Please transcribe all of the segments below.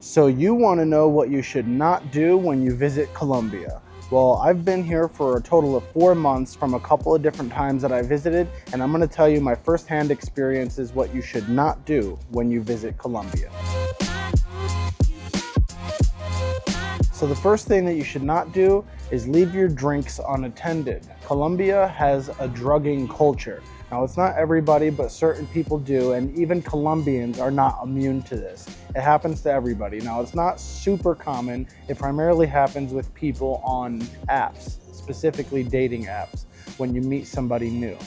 So you want to know what you should not do when you visit Colombia. Well, I've been here for a total of 4 months from a couple of different times that I visited, and I'm going to tell you my firsthand experiences what you should not do when you visit Colombia. So the first thing that you should not do is leave your drinks unattended. Colombia has a drugging culture. Now, it's not everybody, but certain people do, and even Colombians are not immune to this. It happens to everybody. Now, it's not super common. It primarily happens with people on apps, specifically dating apps, when you meet somebody new.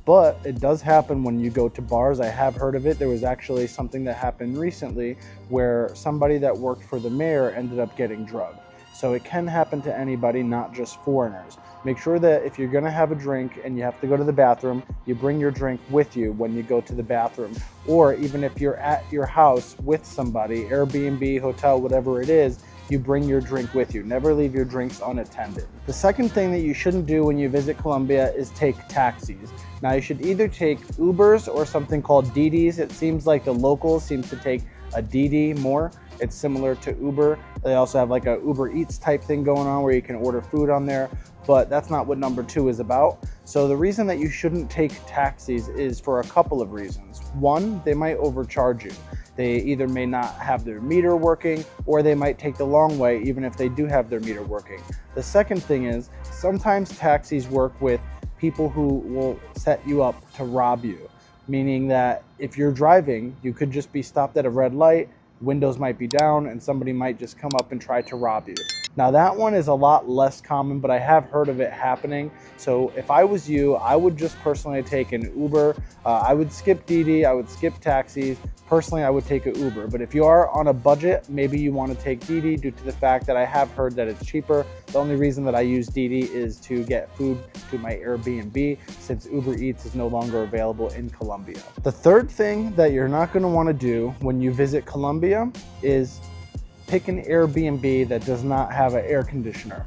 But it does happen when you go to bars. I have heard of it. There was actually something that happened recently where somebody that worked for the mayor ended up getting drugged. So it can happen to anybody, not just foreigners. Make sure that if you're gonna have a drink and you have to go to the bathroom, you bring your drink with you when you go to the bathroom. Or even if you're at your house with somebody, Airbnb, hotel, whatever it is, you bring your drink with you. Never leave your drinks unattended. The second thing that you shouldn't do when you visit Colombia is take taxis. Now, you should either take Ubers or something called Didis. It seems like the locals seem to take a Didi more. It's similar to Uber. They also have like a Uber Eats type thing going on where you can order food on there, but that's not what number 2 is about. So the reason that you shouldn't take taxis is for a couple of reasons. One, they might overcharge you. They either may not have their meter working, or they might take the long way even if they do have their meter working. The second thing is sometimes taxis work with people who will set you up to rob you, meaning that if you're driving, you could just be stopped at a red light, windows might be down, and somebody might just come up and try to rob you. Now, that one is a lot less common, but I have heard of it happening. So if I was you, I would just personally take an Uber. I would skip Didi, I would skip taxis. Personally, I would take an Uber. But if you are on a budget, maybe you want to take Didi due to the fact that I have heard that it's cheaper. The only reason that I use Didi is to get food to my Airbnb, since Uber Eats is no longer available in Colombia. The third thing that you're not going to want to do when you visit Colombia is pick an Airbnb that does not have an air conditioner.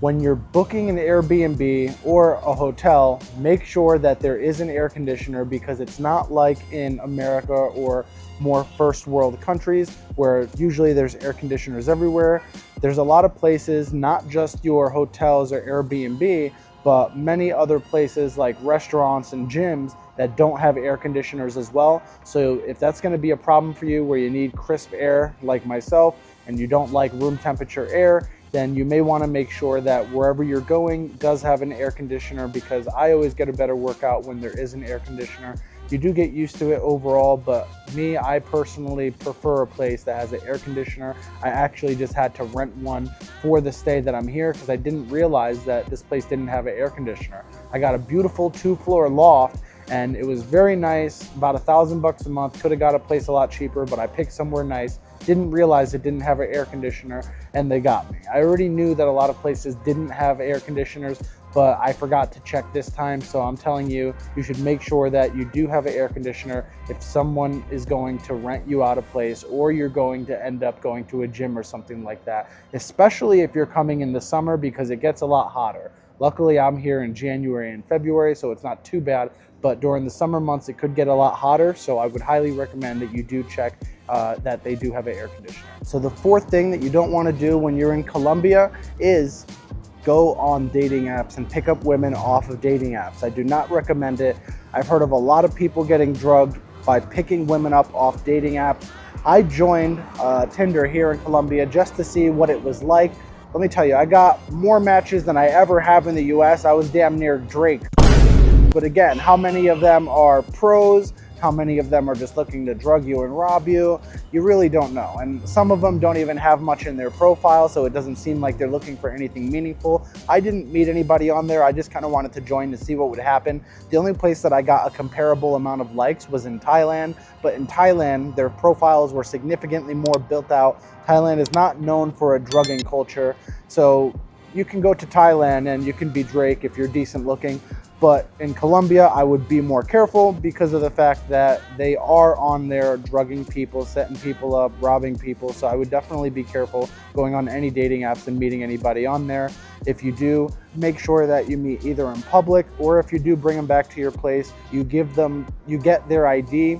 When you're booking an Airbnb or a hotel, make sure that there is an air conditioner, because it's not like in America or more first world countries where usually there's air conditioners everywhere. There's a lot of places, not just your hotels or Airbnb, but many other places like restaurants and gyms that don't have air conditioners as well. So if that's going to be a problem for you where you need crisp air like myself and you don't like room temperature air, then you may want to make sure that wherever you're going does have an air conditioner, because I always get a better workout when there is an air conditioner. You do get used to it overall, but me, I personally prefer a place that has an air conditioner. I actually just had to rent one for the stay that I'm here because I didn't realize that this place didn't have an air conditioner. I got a beautiful 2-floor loft, and it was very nice, about $1,000 a month. Could have got a place a lot cheaper, but I picked somewhere nice. Didn't realize it didn't have an air conditioner, and they got me. I already knew that a lot of places didn't have air conditioners, but I forgot to check this time. So I'm telling you, you should make sure that you do have an air conditioner if someone is going to rent you out a place, or you're going to end up going to a gym or something like that, especially if you're coming in the summer, because it gets a lot hotter. Luckily, I'm here in January and February, so it's not too bad, but during the summer months, it could get a lot hotter. So I would highly recommend that you do check that they do have an air conditioner. So the fourth thing that you don't want to do when you're in Colombia is go on dating apps and pick up women off of dating apps. I do not recommend it. I've heard of a lot of people getting drugged by picking women up off dating apps. I joined Tinder here in Colombia just to see what it was like. Let me tell you, I got more matches than I ever have in the US. I was damn near Drake. But again, how many of them are pros? How many of them are just looking to drug you and rob you? You really don't know. And some of them don't even have much in their profile, so it doesn't seem like they're looking for anything meaningful. I didn't meet anybody on there. I just kind of wanted to join to see what would happen. The only place that I got a comparable amount of likes was in Thailand, but in Thailand, their profiles were significantly more built out. Thailand is not known for a drugging culture, so you can go to Thailand and you can be Drake if you're decent looking. But in Colombia, I would be more careful because of the fact that they are on there drugging people, setting people up, robbing people. So I would definitely be careful going on any dating apps and meeting anybody on there. If you do, make sure that you meet either in public, or if you do bring them back to your place, you get their ID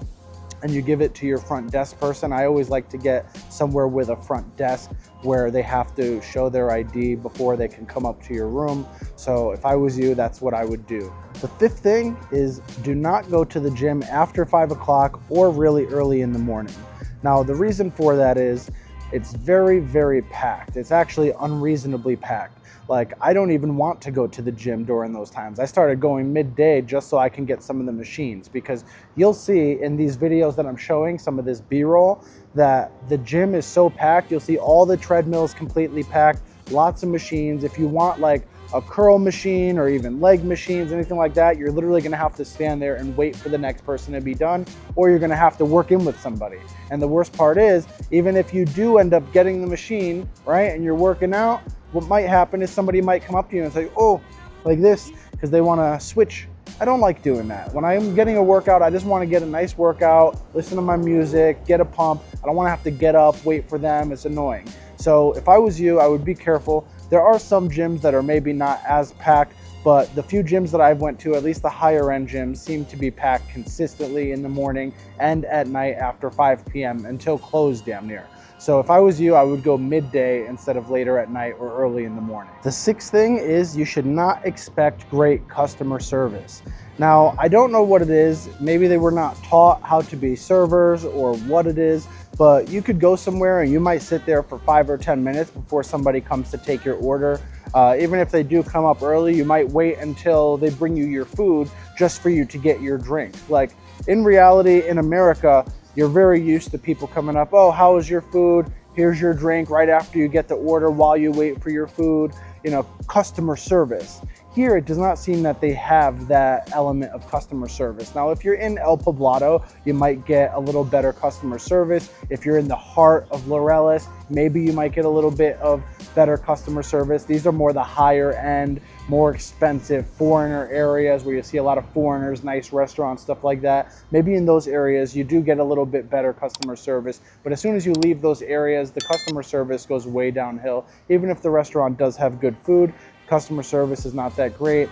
and you give it to your front desk person. I always like to get somewhere with a front desk where they have to show their ID before they can come up to your room. So if I was you, that's what I would do. The fifth thing is do not go to the gym after 5 o'clock or really early in the morning. Now, the reason for that is it's very, very packed. It's actually unreasonably packed. Like, I don't even want to go to the gym during those times. I started going midday just so I can get some of the machines, because you'll see in these videos that I'm showing, some of this B-roll, that the gym is so packed. You'll see all the treadmills completely packed, lots of machines. If you want like a curl machine or even leg machines, anything like that, you're literally gonna have to stand there and wait for the next person to be done, or you're gonna have to work in with somebody. And the worst part is, even if you do end up getting the machine, right, and you're working out, what might happen is somebody might come up to you and say, oh, like this, because they wanna switch. I don't like doing that. When I'm getting a workout, I just wanna get a nice workout, listen to my music, get a pump. I don't wanna have to get up, wait for them, it's annoying. So if I was you, I would be careful. There are some gyms that are maybe not as packed, but the few gyms that I've went to, at least the higher end gyms, seem to be packed consistently in the morning and at night after 5 p.m. until close damn near. So if I was you, I would go midday instead of later at night or early in the morning. The sixth thing is you should not expect great customer service. Now, I don't know what it is. Maybe they were not taught how to be servers or what it is, but you could go somewhere and you might sit there for 5 or 10 minutes before somebody comes to take your order. Even if they do come up early, you might wait until they bring you your food just for you to get your drink. Like, in reality, in America, you're very used to people coming up, oh, how is your food? Here's your drink right after you get the order while you wait for your food. You know, customer service. Here, it does not seem that they have that element of customer service. Now, if you're in El Poblado, you might get a little better customer service. If you're in the heart of Laureles, maybe you might get a little bit of better customer service. These are more the higher end, more expensive foreigner areas where you see a lot of foreigners, nice restaurants, stuff like that. Maybe in those areas, you do get a little bit better customer service. But as soon as you leave those areas, the customer service goes way downhill. Even if the restaurant does have good food, customer service is not that great.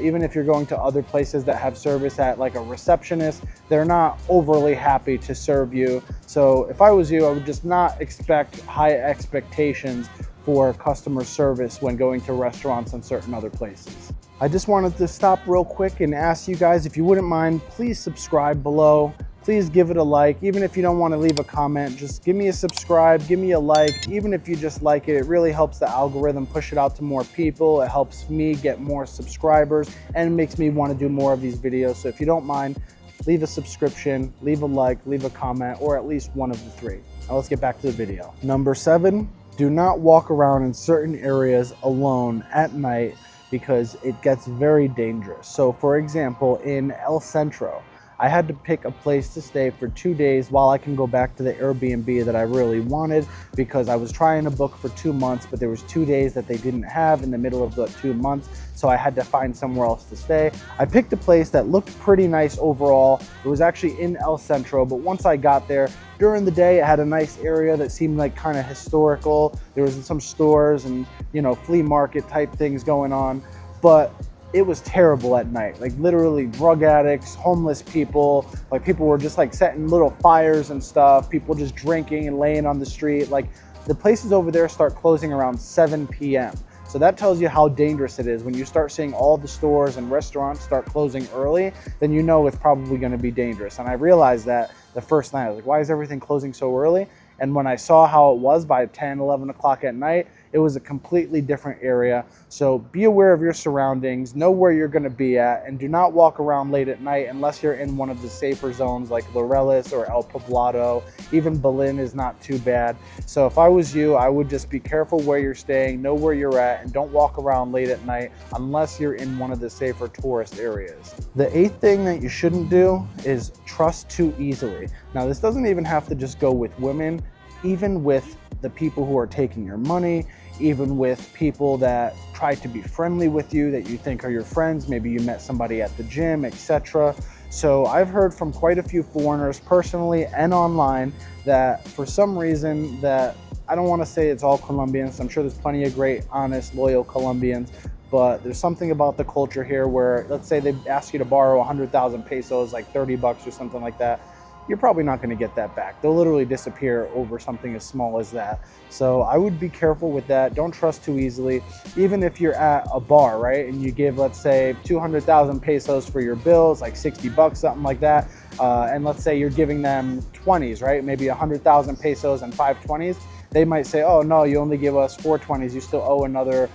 Even if you're going to other places that have service at like a receptionist, they're not overly happy to serve you. So if I was you, I would just not expect high expectations for customer service when going to restaurants and certain other places. I just wanted to stop real quick and ask you guys, if you wouldn't mind, please subscribe below. Please give it a like. Even if you don't want to leave a comment, just give me a subscribe, give me a like. Even if you just like it, it really helps the algorithm push it out to more people. It helps me get more subscribers and makes me want to do more of these videos. So if you don't mind, leave a subscription, leave a like, leave a comment, or at least one of the three. Now let's get back to the video. Number 7, do not walk around in certain areas alone at night because it gets very dangerous. So for example, in El Centro, I had to pick a place to stay for 2 days while I can go back to the Airbnb that I really wanted, because I was trying to book for 2 months, but there was 2 days that they didn't have in the middle of the 2 months. So I had to find somewhere else to stay. I picked a place that looked pretty nice overall. It was actually in El Centro, but once I got there, during the day, it had a nice area that seemed like kind of historical. There was some stores and, you know, flea market type things going on, but it was terrible at night. Like literally drug addicts, homeless people, like people were just like setting little fires and stuff, people just drinking and laying on the street. Like the places over there start closing around 7 p.m. So that tells you how dangerous it is. When you start seeing all the stores and restaurants start closing early, then you know it's probably gonna be dangerous. And I realized that the first night. I was like, why is everything closing so early? And when I saw how it was by 10, 11 o'clock at night, it was a completely different area. So be aware of your surroundings, know where you're gonna be at, and do not walk around late at night unless you're in one of the safer zones like Laureles or El Poblado. Even Berlin is not too bad. So if I was you, I would just be careful where you're staying, know where you're at, and don't walk around late at night unless you're in one of the safer tourist areas. The 8th thing that you shouldn't do is trust too easily. Now, this doesn't even have to just go with women, even with the people who are taking your money, even with people that try to be friendly with you that you think are your friends. Maybe you met somebody at the gym, etc. So I've heard from quite a few foreigners personally and online that for some reason, that I don't want to say it's all Colombians. I'm sure there's plenty of great, honest, loyal Colombians, but there's something about the culture here where, let's say they ask you to borrow 100,000 pesos, like 30 bucks or something like that. you're probably not going to get that back. They'll literally disappear over something as small as that. So I would be careful with that. Don't trust too easily. Even if you're at a bar, right, and you give, let's say, 200,000 pesos for your bills, like 60 bucks, something like that, and let's say you're giving them 20s, right, maybe 100,000 pesos and 5 20s, they might say, oh no, you only give us 4 20s, you still owe another,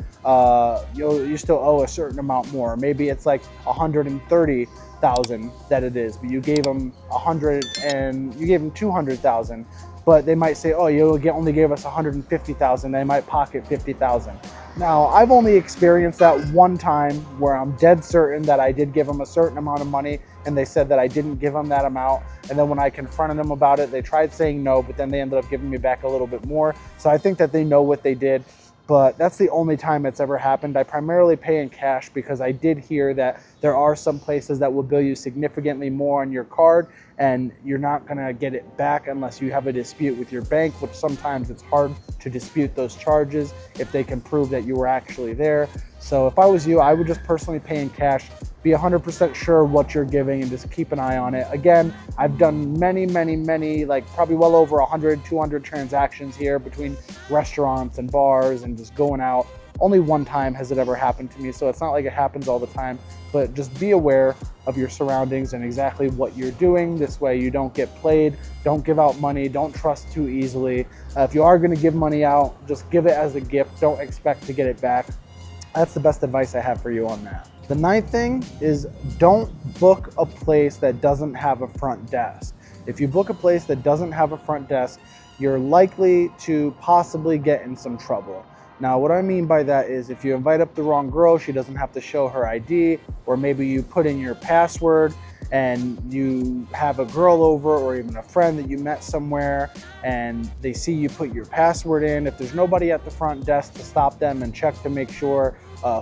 you still owe a certain amount more. Maybe it's like 130,000 that it is, but you gave them 100 and you gave them 200,000, but they might say, oh, you only gave us 150,000. They might pocket 50,000. Now, I've only experienced that one time where I'm dead certain that I did give them a certain amount of money and they said that I didn't give them that amount. And then when I confronted them about it, they tried saying no, but then they ended up giving me back a little bit more. So I think that they know what they did, but that's the only time it's ever happened. I primarily pay in cash because I did hear that there are some places that will bill you significantly more on your card, and you're not gonna get it back unless you have a dispute with your bank, which sometimes it's hard to dispute those charges if they can prove that you were actually there. So if I was you, I would just personally pay in cash, be 100% sure what you're giving, and just keep an eye on it. Again, I've done many, like probably well over 100, 200 transactions here between restaurants and bars and just going out. Only one time has it ever happened to me, so it's not like it happens all the time, but just be aware of your surroundings and exactly what you're doing. This way you don't get played, don't give out money, don't trust too easily. If you are gonna give money out, just give it as a gift, don't expect to get it back. That's the best advice I have for you on that. The ninth thing is don't book a place that doesn't have a front desk. If you book a place that doesn't have a front desk, you're likely to possibly get in some trouble. Now, what I mean by that is if you invite up the wrong girl, she doesn't have to show her ID, or maybe you put in your password and you have a girl over or even a friend that you met somewhere and they see you put your password in. If there's nobody at the front desk to stop them and check to make sure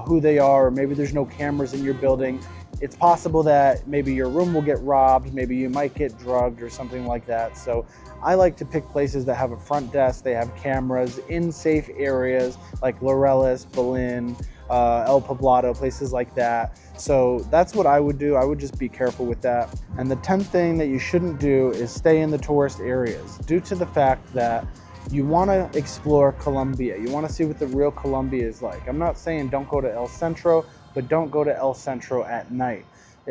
who they are, or maybe there's no cameras in your building, it's possible that maybe your room will get robbed, maybe you might get drugged or something like that. So I like to pick places that have a front desk, they have cameras in safe areas like Laureles, Berlin, El Poblado, places like that. So that's what I would do. I would just be careful with that. And the 10th thing that you shouldn't do is stay in the tourist areas, due to the fact that you want to explore Colombia. You want to see what the real Colombia is like. I'm not saying don't go to El Centro, but don't go to El Centro at night.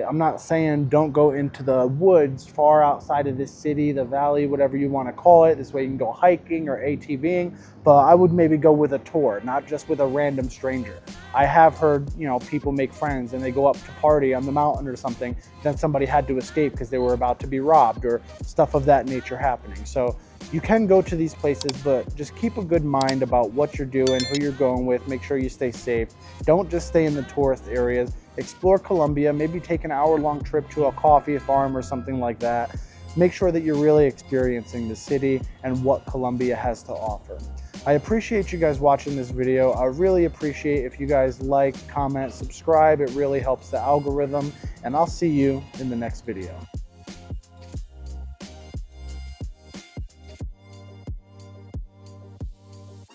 I'm not saying don't go into the woods far outside of this city, the valley, whatever you want to call it. This way you can go hiking or ATVing, but I would maybe go with a tour, not just with a random stranger. I have heard, people make friends and they go up to party on the mountain or something, then somebody had to escape because they were about to be robbed or stuff of that nature happening. So you can go to these places, but just keep a good mind about what you're doing, who you're going with, make sure you stay safe. Don't just stay in the tourist areas. Explore Colombia, maybe take an hour-long trip to a coffee farm or something like that. Make sure that you're really experiencing the city and what Colombia has to offer. I appreciate you guys watching this video. I really appreciate if you guys like, comment, subscribe. It really helps the algorithm, and I'll see you in the next video.